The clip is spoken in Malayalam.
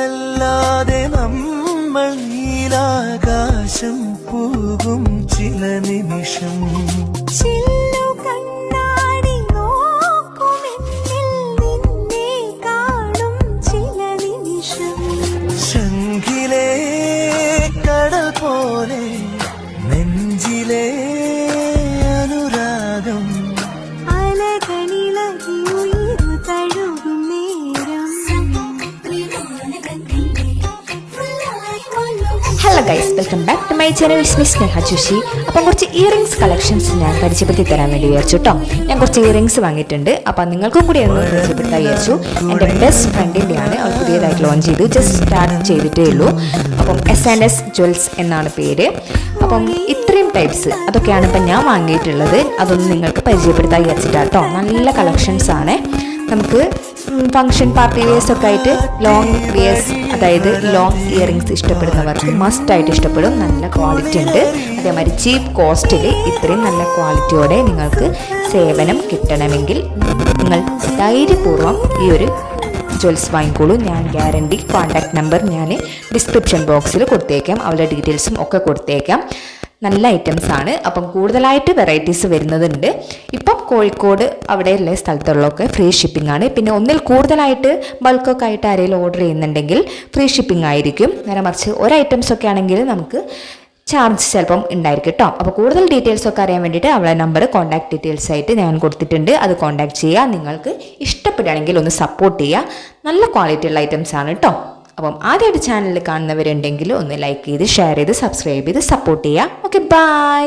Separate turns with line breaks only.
നീയല്ലാതെ നമ്മൾ നീലാകാശം പോകും ചില നിമിഷം ശംഖിലേ കടൽ പോലെ നെഞ്ചിലേ അനുരാഗം
hello guys, welcome back to my channel. Miss Sneha Joshi. അപ്പം കുറച്ച് ഇയറിങ്സ് കളക്ഷൻസ് ഞാൻ പരിചയപ്പെടുത്തി തരാൻ വേണ്ടി വിചാരിച്ചു കേട്ടോ. ഞാൻ കുറച്ച് ഇയറിങ്സ് വാങ്ങിയിട്ടുണ്ട്. അപ്പം നിങ്ങൾക്കും കൂടി ഒന്ന് പരിചയപ്പെടുത്താൻ വിചാരിച്ചു. എൻ്റെ ബെസ്റ്റ് ഫ്രണ്ടിൻ്റെയാണ്. അവർ പുതിയതായിട്ട് ലോഞ്ച് ചെയ്തു, ജസ്റ്റ് സ്റ്റാർട്ട് ചെയ്തിട്ടേ ഉള്ളൂ. അപ്പം S&S ജ്വൽസ് എന്നാണ് പേര്. അപ്പം ഇത്രയും ടൈപ്സ് അതൊക്കെയാണ് ഇപ്പം ഞാൻ വാങ്ങിയിട്ടുള്ളത്. അതൊന്ന് നിങ്ങൾക്ക് പരിചയപ്പെടുത്താൻ വിചാരിച്ചിട്ടാണ് കേട്ടോ. നല്ല കളക്ഷൻസ് ആണ്. നമുക്ക് ഫംഗ്ഷൻ പാർട്ടി വേഴ്സ് ഒക്കെ ആയിട്ട് ലോങ് വേഴ്സ്, അതായത് ലോങ് ഇയറിങ്സ് ഇഷ്ടപ്പെടുന്നവർക്ക് മസ്റ്റായിട്ട് ഇഷ്ടപ്പെടും. നല്ല ക്വാളിറ്റി ഉണ്ട്. അതേമാതിരി ചീപ്പ് കോസ്റ്റിൽ ഇത്രയും നല്ല ക്വാളിറ്റിയോടെ നിങ്ങൾക്ക് സേവനം കിട്ടണമെങ്കിൽ നിങ്ങൾ ധൈര്യപൂർവ്വം ഈ ഒരു ജ്വൽസ് വാങ്ങിക്കോളൂ. ഞാൻ ഗ്യാരണ്ടി. കോൺടാക്ട് നമ്പർ ഞാൻ ഡിസ്ക്രിപ്ഷൻ ബോക്സിൽ കൊടുത്തേക്കാം. അവരുടെ ഡീറ്റെയിൽസും ഒക്കെ കൊടുത്തേക്കാം. നല്ല ഐറ്റംസ് ആണ്. അപ്പം കൂടുതലായിട്ട് വെറൈറ്റീസ് വരുന്നതുണ്ട്. ഇപ്പം കോഴിക്കോട് അവിടെയുള്ള സ്ഥലത്തുള്ളതൊക്കെ ഫ്രീ ഷിപ്പിംഗ് ആണ്. പിന്നെ ഒന്നിൽ കൂടുതലായിട്ട് ബൾക്കൊക്കെ ആയിട്ട് ആരെങ്കിലും ഓർഡർ ചെയ്യുന്നുണ്ടെങ്കിൽ ഫ്രീ ഷിപ്പിംഗ് ആയിരിക്കും. നേരെ മറിച്ച് ഒരു ഐറ്റംസ് ഒക്കെ ആണെങ്കിൽ നമുക്ക് ചാർജ് ചിലപ്പം ഉണ്ടായിരിക്കും കേട്ടോ. അപ്പോൾ കൂടുതൽ ഡീറ്റെയിൽസ് ഒക്കെ അറിയാൻ വേണ്ടിയിട്ട് അവളെ നമ്പർ കോൺടാക്ട് ഡീറ്റെയിൽസ് ആയിട്ട് ഞാൻ കൊടുത്തിട്ടുണ്ട്. അത് കോൺടാക്ട് ചെയ്യുക. നിങ്ങൾക്ക് ഇഷ്ടപ്പെടുകയാണെങ്കിൽ ഒന്ന് സപ്പോർട്ട് ചെയ്യുക. നല്ല ക്വാളിറ്റി ഉള്ള ഐറ്റംസ് ആണ് കേട്ടോ. അപ്പം ആദ്യമായിട്ട് ചാനലിൽ കാണുന്നവരുണ്ടെങ്കിൽ ഒന്ന് ലൈക്ക് ചെയ്ത് ഷെയർ ചെയ്ത് സബ്സ്ക്രൈബ് ചെയ്ത് സപ്പോർട്ട് ചെയ്യുക. Okay, by.